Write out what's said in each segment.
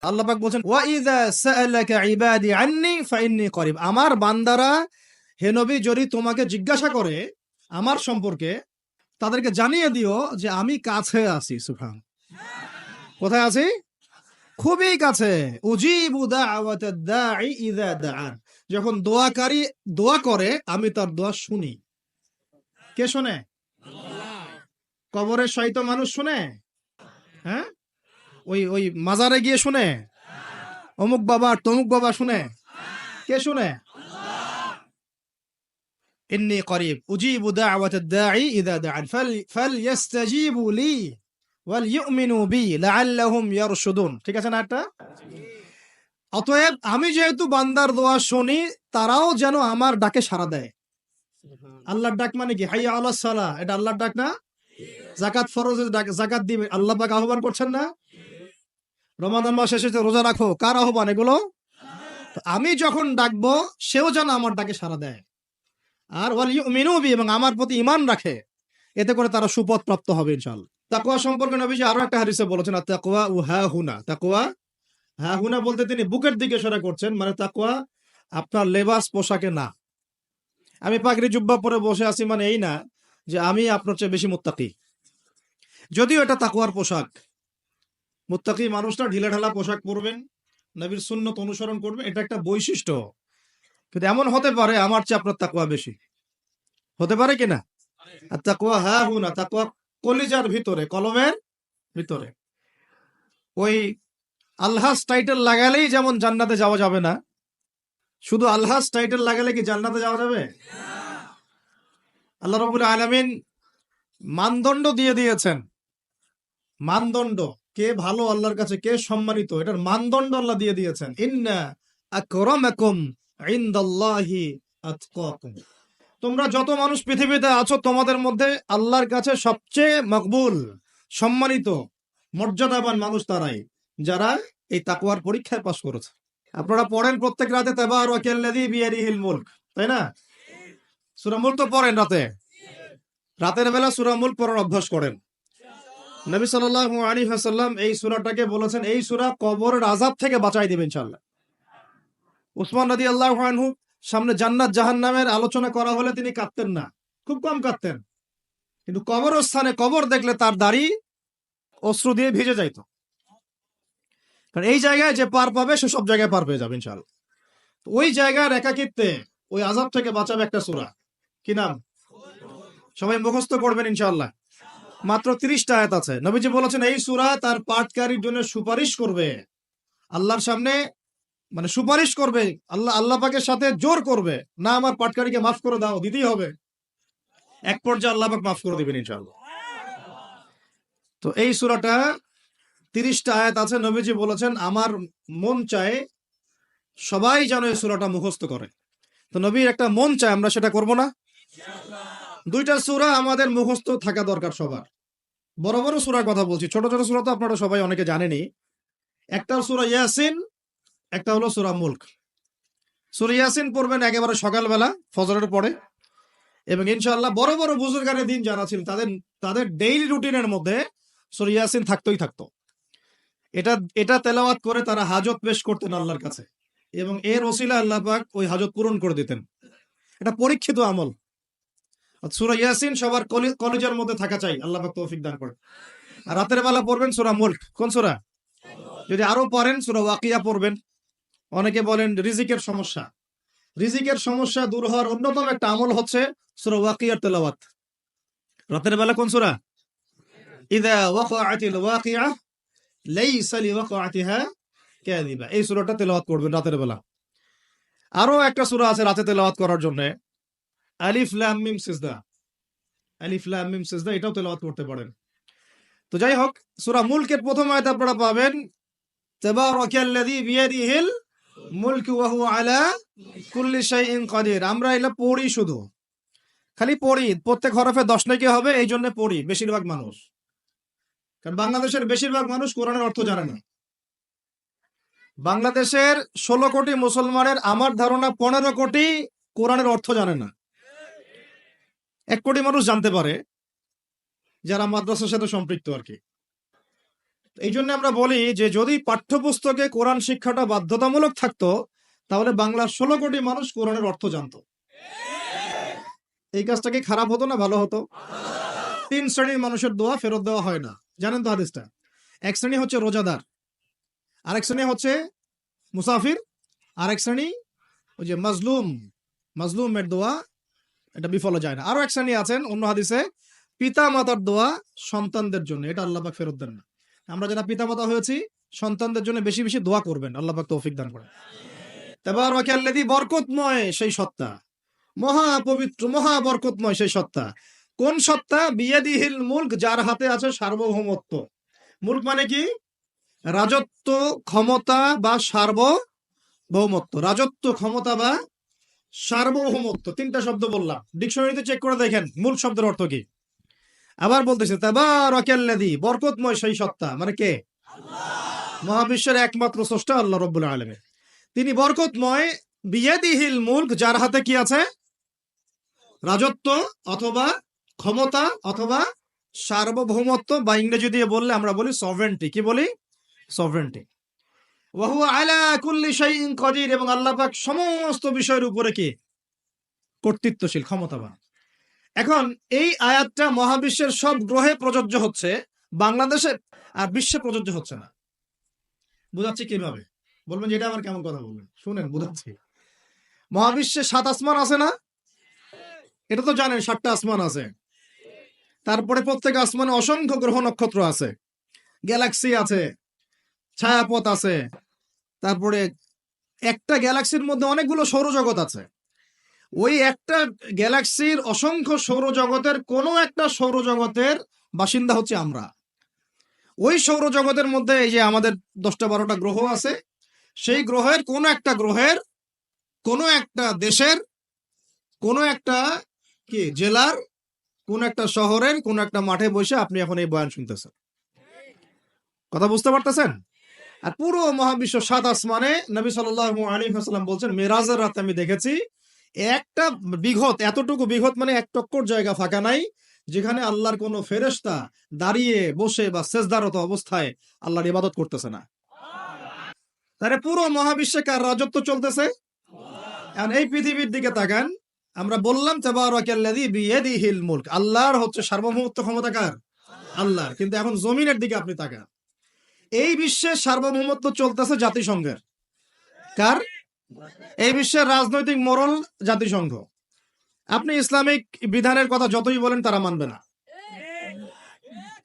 আল্লাহ পাক বলছেন ওয়া ইযা সাআলাকা ইবাদি আন্নী ফাইন্নী করিব, আমার বান্দারা হে নবী যদি তোমাকে জিজ্ঞাসা করে আমার সম্পর্কে, তাদেরকে জানিয়ে দিও যে আমি কাছে আছি। সুবহান, কোথায় আছি? খুবই কাছে। উজিবু দাওয়াতাদ দাঈ ইযা দাআন, যখন দোয়াকারী দোয়া করে আমি তার দোয়া শুনি। কে শুনে? কবরে শয়িত মানুষ শুনে? হ্যাঁ, ওই ওই মাজারে গিয়ে শুনে? অমুক বাবা তমুক বাবা শুনে? কে শুনে? ইন্নী করিব উজিবু দাওয়াতাদ দাঈ ইযা দাআন ফালইস্তাজিবু লি ওয়াল ইউমিনু বি লাআল্লাহুম ইয়ারশুদুন। ঠিক আছে না এটা? অতএব আমি যেহেতু বান্দার দোয়া শুনি, তারাও যেন আমার ডাকে সাড়া দেয়। আল্লাহর ডাক মানে কি? হাইয়া আলাস সালাহ, এটা আল্লাহর ডাক না? যাকাত ফরজের ডাক, যাকাত দিবে, আল্লাহ পাক আহ্বান করছেন না? রমাদান মাস এসেছে, রোজা রাখো, কার আহ্বান এগুলো? তো আমি যখন ডাকবো সেও যেন আমার ডাকে সাড়া দেয়। আর ওয়াল ইউমিনু বি, এবং আমার প্রতি ঈমান রাখে, এতে করে তারা সুপথ প্রাপ্ত হবে ইনশাআল্লাহ। তাকওয়া সম্পর্কে নবীজি আরো একটা হাদিসে বলেছেন, আত তাকওয়া হা হুনা। তাকওয়া হা হুনা বলতে তিনি বুকের দিকে ইশারা করছেন, মানে তাকওয়া আপনার লেবাস পোশাকে না। আমি পাগড়ি জুব্বা পরে বসে আছি মানে এই না যে আমি আপনার চেয়ে বেশি মুত্তাকি, যদিও এটা তাকওয়ার পোশাক। মুত্তাকি মানুষটা ঢিলেঢালা পোশাক পরবেন, নবীর সুন্নত অনুসরণ করবেন, এটা একটা বৈশিষ্ট্য। কিন্তু এমন হতে পারে আমার চেয়ে আপনার তাকওয়া বেশি, হতে পারে কিনা? আর তাকওয়া হা হুনা, তাকওয়া কলিজার ভিতরে, কলমের ভিতরে। ওই আলহাজ টাইটেল লাগালেই যেমন জান্নাতে যাওয়া যাবে না, শুধু আলহাজ টাইটেল লাগালে কি জান্নাতে যাওয়া যাবে? আল্লাহ রাব্বুল আলামিন মানদণ্ড দিয়ে দিয়েছেন। মানদণ্ড, কে ভালো আল্লাহর কাছে, কে সম্মানিত, এটার মানদণ্ড আল্লাহ দিয়ে দিয়েছেন। ইন্না আকরামাকুম ইনদাল্লাহি আতকাকুম। তোমরা যত মানুষ পৃথিবীতে আছো, তোমাদের মধ্যে আল্লাহর কাছে সবচেয়ে মকবুল, সম্মানিত, মর্যাদাবান মানুষ তারাই যারা এই তাকওয়ার পরীক্ষায় পাশ করেছে। আপনারা পড়েন প্রত্যেক রাতে তাবারাকাল্লাযী বিয়াদিহিল মুলক, তাই না? সূরা মুলক তো পড়েন রাতে, রাতের বেলা সূরা মুলক পড়ার অভ্যাস করেন। নবী সাল্লাল্লাহু আলাইহি ওয়াসাল্লাম এই সূরাটাকে বলেছেন এই সূরা কবরের আযাব থেকে বাঁচাই দিবে ইনশাআল্লাহ। উসমান রাদিয়াল্লাহু আনহু সামনে জান্নাত জাহান্নামের আলোচনা করা হলে তিনি কাঁদতেন না, খুব কম কাঁদতেন, কিন্তু কবরস্থানে কবর দেখলে তার দাড়ি অশ্রু দিয়ে ভিজে যাইত। কারণ এই জায়গায় যে পার পাবে সে সব জায়গায় পার পেয়ে যাবে ইনশাআল্লাহ। ওই জায়গার একাকিত্বে ওই আযাব থেকে বাঁচাবে একটা সূরা, কি নাম? সবাই মুখস্থ করবেন ইনশাআল্লাহ। মাত্র 30টা আয়াত আছে। নবীজি বলেছেন এই সূরা তার পাঠকারীর জন্য সুপারিশ করবে আল্লাহর সামনে, মানে সুপারিশ করবে আল্লাহ পাকের সাথে জোর করবে, না আমার পাটকারীকে মাফ করে দাও, দিতেই হবে। এক পর্যায়ে আল্লাহ পাক মাফ করে দিবেন ইনশাআল্লাহ। তো এই সূরাটা 30টা আয়াত আছে। নবীজি বলেছেন আমার মন চায় সবাই যেন এই সূরাটা মুখস্থ করে। তো নবীর একটা মন চায়, আমরা সেটা করব না? দুইটা সূরা আমাদের মুখস্থ থাকা দরকার সবার। বড় বড় সূরার কথা বলছি, ছোট ছোট সূরা তো আপনারা সবাই অনেকে জানেনই। একটা সূরা ইয়াসিন, একটা হলো সূরা মুলক। সূরা ইয়াসিন পড়বেন একেবারে সকালবেলা ফজরের পরে, এবং ইনশাআল্লাহ বড় বড় বুজুর্গানের দিন যারা ছিলেন তাদের তাদের ডেইলি রুটিনের মধ্যে সূরা ইয়াসিন থাকতোই থাকতো। এটা এটা তেলাওয়াত করে তারা হাজত পেশ করতেন আল্লাহর কাছে, এবং এর ওসিলা আল্লাহ পাক ওই হাজত পূরণ করে দিতেন। এটা পরীক্ষিত আমল। সূরা ইয়াসিন সবার কলেজের মধ্যে থাকা চাই, আল্লাহ পাক তৌফিক দান করেন। আর রাতের বেলা পড়বেন সূরা মুলক। কোন সূরা? যদি আরো পড়েন সূরা ওয়াকিয়া পড়বেন। অনেকে বলেন রিজিকের সমস্যা, রিজিকের সমস্যা দূর হওয়ার অন্যতম একটা আমল হচ্ছে সূরা ওয়াকিয়ার তেলাওয়াত। রাতের বেলা কোন সূরা? ইযা ওয়াকাআতিল ওয়াকিআ লাইসা লিওয়াকাআতিহা কাযিবা, এই সূরাটা তেলাওয়াত করবেন রাতের বেলা। আরো একটা সূরা আছে রাতে তেলাওয়াত করার জন্য, আলিফ লাম মিম সিজদা। আলিফ লাম মিম সিজদা, এটাও তেলাওয়াত করতে পারেন। তো যাই হোক, সূরা মুলকের প্রথম আয়াত আপনারা পাবেন তাবারাকাল্লাযী বিয়াদিহিল মুলকু ওয়া হুয়া আলা কুল্লি শাইইন কাদির। আমরা এটা পড়ি, শুধু খালি পড়ি, প্রত্যেক হরফে 10 নাকি হবে, এই জন্য পড়ি বেশিরভাগ মানুষ। কারণ বাংলাদেশের বেশিরভাগ মানুষ কোরআনের অর্থ জানে না। বাংলাদেশের 16 কোটি মুসলমানের আমার ধারণা 15 কোটি কোরআনের অর্থ জানে না। 1 কোটি মানুষ জানতে পারে যারা মাদ্রাসার সাথে সম্পৃক্ত আর কি। এই জন্য আমরা বলি যে যদি পাঠ্যপুস্তকে কোরআন শিক্ষাটা বাধ্যতামূলক থাকতো, তাহলে বাংলার 16 কোটি মানুষ কোরআনের অর্থ জানতো। এই কাজটা কি খারাপ হতো না ভালো হতো? 3 শ্রেণীর মানুষের দোয়া ফেরত দেওয়া হয় না, জানেন তো হাদিসটা। এক শ্রেণী হচ্ছে রোজাদার, আরেক শ্রেণী হচ্ছে মুসাফির, আরেক শ্রেণী ওই যে মাজলুমের দোয়া, এটা বিফলে যায় না। আরো এক শ্রেণী আছেন অন্য হাদিসে, পিতা মাতার দোয়া সন্তানদের জন্য, এটা আল্লাহ পাক ফেরত দেন না। আমরা যারা পিতা মাতা হয়েছি, সন্তানদের জন্য বেশি বেশি দোয়া করবেন, আল্লাহ পাক তৌফিক দান করেন। তাবারাকাল্লাযী, বরকতময় সেই সত্তা, মহা পবিত্র মহা বরকতময় সেই সত্তা। কোন সত্তা? বিয়াদিহিল মুলক, যার হাতে আছে সার্বভৌমত্ব। মুলক মানে কি? রাজত্ব, ক্ষমতা বা সার্বভৌমত্ব। রাজত্ব, ক্ষমতা বা সার্বভৌমত্ব, 3টা শব্দ বললাম। ডিকশনারিতে চেক করে দেখেন মূল শব্দের অর্থ কি। আবার বলতেছে তাবারাকাল্লাযী, বরকতময় সেই সত্তা, মানে কে? মহাবিশ্বের একমাত্র স্রষ্টা আল্লাহ রাব্বুল আলামিন। তিনি বরকতময়, বিয়াদিহিল মুলক, যার হাতে কি আছে? রাজত্ব অথবা ক্ষমতা অথবা সার্বভৌমত্ব, বা ইংরেজি দিয়ে বললে আমরা বলি সভরেন্টি। কি বলি? সভরেন্টি। ওয়া হুয়া আলা কুল্লি শাইইন কাদির, এবং আল্লাহ পাক সমস্ত বিষয়ের উপরে কি? কর্তৃত্বশীল, ক্ষমতাবান। এখন এই আয়াতটা মহাবিশ্বের সব গ্রহে প্রযোজ্য হচ্ছে, বাংলাদেশে আর বিশ্বে প্রযোজ্য হচ্ছে না। বুঝাচ্ছি কিভাবে? বলবেন যে এটা আবার কেমন কথা বলবেন, শুনেন বুঝাচ্ছি। মহাবিশ্বে 7 আসমান আছে না? এটা তো জানেন, 7টা আসমান আছে। তারপরে প্রত্যেক আসমানে অসংখ্য গ্রহ নক্ষত্র আছে, গ্যালাক্সি আছে, ছায়াপথ আছে। তারপরে একটা গ্যালাক্সির মধ্যে অনেকগুলো সৌরজগৎ আছে। ওই একটা গ্যালাক্সির অসংখ্য সৌরজগতের কোনো একটা সৌরজগতের বাসিন্দা হচ্ছে আমরা। ওই সৌরজগতের মধ্যে এই যে আমাদের 10টা 12টা গ্রহ আছে, সেই গ্রহের কোনো একটা গ্রহের, কোনো একটা দেশের, কোনো একটা কি জেলার, কোন একটা শহরের কোন একটা মাঠে বসে আপনি এখন এই বয়ান শুনতেছেন। কথা বুঝতে পারতেছেন? আর পুরো মহাবিশ্ব 7 আসমানে নবী সাল্লাল্লাহু আলাইহি ওয়াসাল্লাম বলছেন, মেরাজের রাতে আমি দেখেছি একটা বিঘত, এতটুকু বিঘত মানে 1 টক্কর জায়গা ফাঁকা নাই, যেখানে আল্লাহর কোনো ফেরেশতা দাঁড়িয়ে বসে বা সেজদারত অবস্থায় আল্লাহর ইবাদত করতেছে না। তাহলে পুরো মহাবিশ্বে কার রাজত্ব চলতেছে? এখন এই পৃথিবীর দিকে তাকান, আমরা বললাম তাবারাকাল্লাযী বিয়াদিহিল মুলক, আল্লাহর হচ্ছে সার্বভৌমত্ব, ক্ষমতা কার? আল্লাহর। কিন্তু এখন জমিনের দিকে আপনি তাকান, এই বিশ্বের সার্বভৌমত্ব চলতেছে জাতিসংঘের। কার? এই বিশ্বের রাজনৈতিক মোড়ল জাতিসংঘ। আপনি ইসলামিক বিধানের কথা যতই বলেন তারা মানবে না,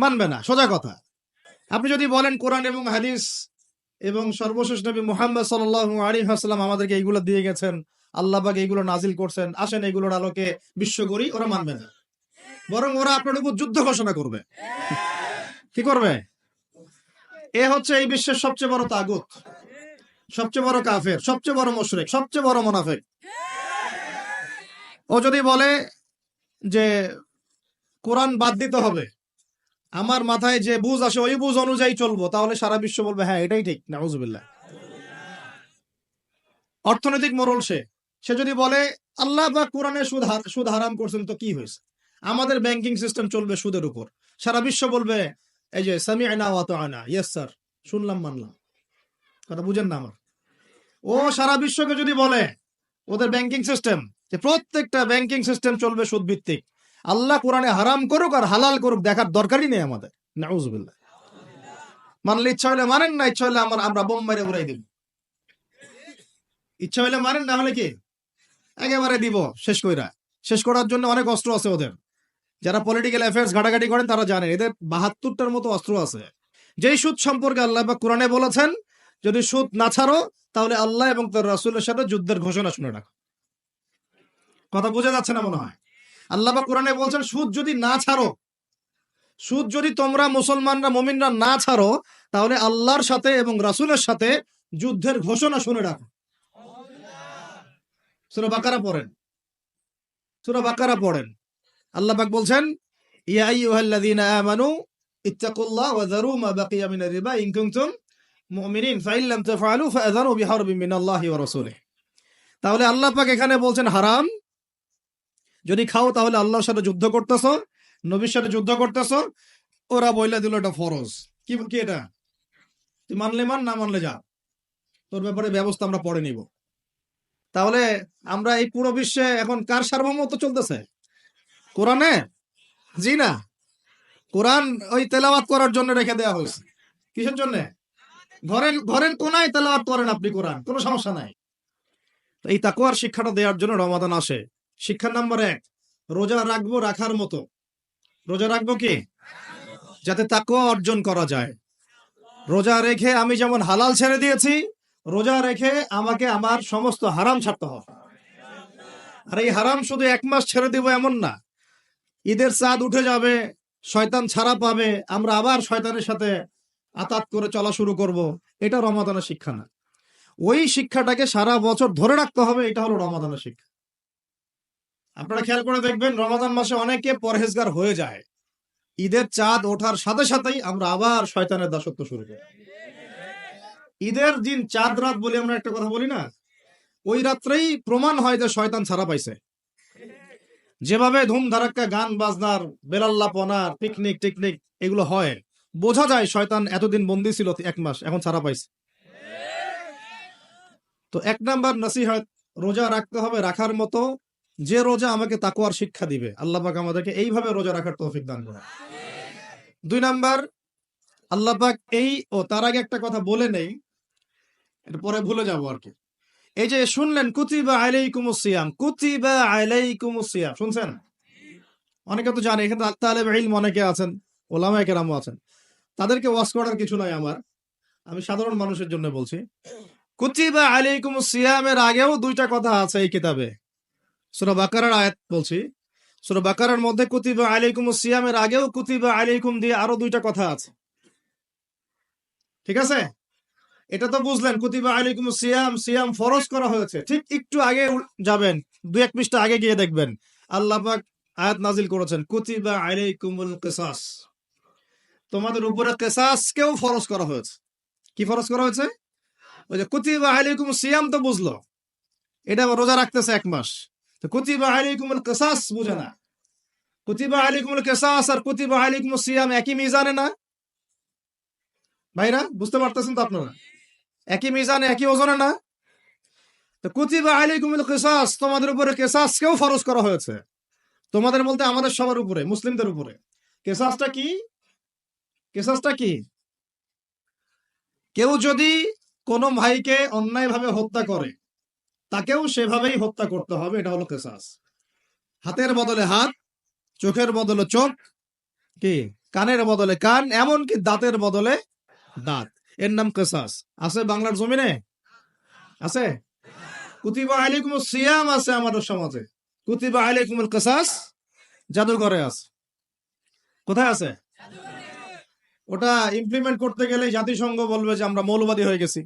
মানবে না, সোজা কথা। আপনি যদি বলেন কোরআন এবং হাদিস এবং সর্বশেষ নবী মুহাম্মদ সাল্লাল্লাহু আলাইহি ওয়াসাল্লাম আমাদেরকে এইগুলো দিয়ে গেছেন, আল্লাহ পাক এইগুলো নাজিল করছেন, আসেন এইগুলোর আলোকে বিশ্ব করি, ওরা মানবে না। বরং ওরা আপনার উপর যুদ্ধ ঘোষণা করবে। কি করবে? এ হচ্ছে এই বিশ্বের সবচেয়ে বড় তাগুত, সবচেয়ে বড় কাফের, সবচেয়ে বড় মুশরিক, সবচেয়ে বড় মুনাফিক। ও যদি বলে যে কোরআন বাদ দিতে হবে, আমার মাথায় যে বুঝ আসে ওই বুঝ অনুযায়ী চলবো, তাহলে সারা বিশ্ব বলবে হ্যাঁ এটাই ঠিক। নাউজুবিল্লাহ। অর্থনৈতিক মোড়ল সে, সে যদি বলে আল্লাহ বা কোরআনে সুদ হারাম করছেন, তো কি হয়েছে? আমাদের ব্যাংকিং সিস্টেম চলবে সুদের উপর, সারা বিশ্ব বলবে এই যে সামি'না ওয়া আতা'না, ইয়েস স্যার, শুনলাম মানলাম। কথা বুঝেন না আমার? ও সারা বিশ্বকে যদি বলে ওদের ব্যাংকিং সিস্টেম, যে প্রত্যেকটা ব্যাংকিং সিস্টেম চলবে সুদ ভিত্তিক, আল্লাহ কোরআনে হারাম করুক আর হালাল করুক দেখার দরকারই নেই আমাদের। নাউজুবিল্লাহ। মানলে ইচ্ছা হলে মানেন, না ইচ্ছা হলে আমরা বোম মেরে উড়াই দিব। ইচ্ছা হলে মানেন, না হলে কি একেবারে দিব শেষ কইরা। শেষ করার জন্য অনেক অস্ত্র আছে ওদের। যারা পলিটিক্যাল অ্যাফেয়ার্স ঘাটাঘাটি করেন তারা জানেন এদের 72টার মতো অস্ত্র আছে। যেই সুদ সম্পর্কে আল্লাহ বা কোরআনে বলেছেন, যদি সুদ না ছাড়ো তাহলে আল্লাহ এবং তার রাসূলের সাথে যুদ্ধের ঘোষণা শুনে রাখো। কথা বোঝা যাচ্ছে না মনে হয়? আল্লাহ বা কোরআনে বলছেন সুদ যদি না ছাড়ো, সুদ যদি তোমরা মুসলমানরা মুমিনরা না ছাড়ো, তাহলে আল্লাহর সাথে এবং রাসূলের সাথে যুদ্ধের ঘোষণা শুনে রাখো। সূরা বাকারা পড়েন, সূরা বাকারা পড়েন। আল্লাহ পাক বলছেন, ইয়া আইয়ুহাল্লাযীনা আমানু ইত্তাকুল্লাহ ওয়া যারু মা বাকিয়া মিনার রিবা ইন কুনতুম মুমিনিন ফাইন লাম তাফআলু ফাআযানু বিহারবিন মিনাল্লাহি ওয়া রাসূলিহি। তাহলে আল্লাহ পাক এখানে বলছেন হারাম, যদি খাও তাহলে আল্লাহর সাথে যুদ্ধ করতেছো, নবীর সাথে যুদ্ধ করতেছো। ওরা বইলা দিল এটা ফরজ। কি কি এটা? তুই মানলে মান, না মানলে যা, তোর ব্যাপারে ব্যবস্থা আমরা পরে নিব। তাহলে আমরা এই পুরো বিশ্বে এখন কার সার্বভৌমত্ব চলতেছে? কোরআনে? জি না। কোরআন ওই তেলাওয়াত করার জন্য রেখে দেওয়া হয়েছে। কিসের জন্য? ঘরের ঘরের কোনায় তেলাওয়াত করেন আপনি কোরআন, কোনো সমস্যা নাই। তো এই তাকওয়ার শিক্ষাটা দেওয়ার জন্য রমাদান আসে। শিক্ষা নাম্বার 1, রোজা রাখবো রাখার মতো। রোজা রাখবো কি? যাতে তাকওয়া অর্জন করা যায়। রোজা রেখে আমি যেমন হালাল ছেড়ে দিয়েছি, রোজা রেখে আমাকে আমার সমস্ত হারাম ছাড়তে হবে। আর এই হারাম শুধু 1 মাস ছেড়ে দিব এমন না। ঈদের চাঁদ উঠে যাবে, শয়তান ছাড়া পাবে, আমরা আবার শয়তানের সাথে আতাত করে চলা শুরু করব। এটা রমাদানের শিক্ষা না। ওই শিক্ষাটাকে সারা বছর ধরে রাখতে হবে, এটা হলো রমাদানের শিক্ষা। আপনারা খেয়াল করে দেখবেন, রমাদান মাসে অনেকে পরহেজগার হয়ে যায়, ঈদের চাঁদ ওঠার সাথে সাথেই আমরা আবার শয়তানের দাসত্ব শুরু করি। ঈদের দিন চাঁদ রাত বলে আমরা একটা কথা বলি না, ওই রাত্রেই প্রমাণ হয় যে শয়তান ছাড়া পাইছে। যেভাবে ধুম ধারাক্কা গান বাজনার, বেলাল্লাপনার, পিকনিক টিকনিক এগুলো হয়, বোঝা যায় শয়তান এতদিন বন্দি ছিল 1 মাস, এখন ছাড়া পাইছে। তো 1 নাম্বার নসিহত, রোজা রাখতে হবে রাখার মতো, যে রোজা আমাকে তাকওয়ার শিক্ষা দিবে। আল্লাহ পাক আমাদেরকে এইভাবে রোজা রাখার তৌফিক দান করুন। 2 নাম্বার, আল্লাহ পাক তার আগে একটা কথা বলে নেই, এটা পরে ভুলে যাবো আর কি। এই যে শুনলেন কুতিবা আলাইকুমুস সিয়াম, কুতিবা আলাইকুমুস সিয়াম, শুনছেন? অনেকে তো জানে, এখানে তালেব ইলম অনেকে আছেন, ওলামায়ে কেরামও আছেন, তাদেরকে ওয়াজ করার কিছু নাই আমার, আমি সাধারণ মানুষের জন্য বলছি। কুতিবা আলাইকুমুস সিয়ামের আগেও 2টা কথা আছে এই কিতাবে। সূরা বাকারার আয়াত বলছি, সূরা বাকারার মধ্যে কুতিবা আলাইকুমুস সিয়ামের আগেও কুতিবা আলাইকুম দিয়ে আরো 2টা কথা আছে। ঠিক আছে? এটা তো বুঝলেন, কুতিবা আলাইকুমুস সিয়াম, সিয়াম ফরজ করা হয়েছে। ঠিক একটু আগে যাবেন, 2-1 পৃষ্ঠা আগে গিয়ে দেখবেন আল্লাহ পাক আয়াত নাজিল করেছেন, কুতিবা আলাইকুমুল কিসাস, তোমাদের উপরে কিসাসকেও ফরজ করা হয়েছে। কি ফরজ করা হয়েছে? ওই যে কুতিবা আলাইকুমুস সিয়াম তো বুঝলো, এটা রোজা রাখতেছে 1 মাস, তো কুতিবা আলাইকুমুল কিসাস বুঝে না। কুতিবা আলাইকুমুল কিসাস আর কুতিবা আলাইকুমুস সিয়াম একই মিজানে না? ভাইরা বুঝতে পারতেছেন তো আপনারা? একই মিজানে, একই ওজনে না? তো কুতিবা আলাইকুমুল কিসাস, তোমাদের উপরে কিসাসকেও ফরজ করা হয়েছে। তোমাদের বলতে আমাদের সবার উপরে, মুসলিমদের উপরে। কিসাসটা কি? কিসাসটা কি? কেউ যদি কোনো ভাইকে অন্যায়ভাবে হত্যা করে, তাকেও সেভাবেই হত্যা করতে হবে, এটা হলো কিসাস। হাতের বদলে হাত, চোখের বদলে চোখ, কি কানের বদলে কান, এমনকি দাঁতের বদলে দাঁত, এর নাম কিসাস। আছে বাংলার জমিনে? আছে? কুতিবা আলাইকুমুস সিয়াম আছে আমাদের সমাজে, কুতিবা আলাইকুমুল কিসাস জাদুঘরে আছে। কোথায় আছে? ওটা ইমপ্লিমেন্ট করতে গেলে জাতিসংঘ বলবে যে আমরা মৌলবাদী হয়ে গেছি।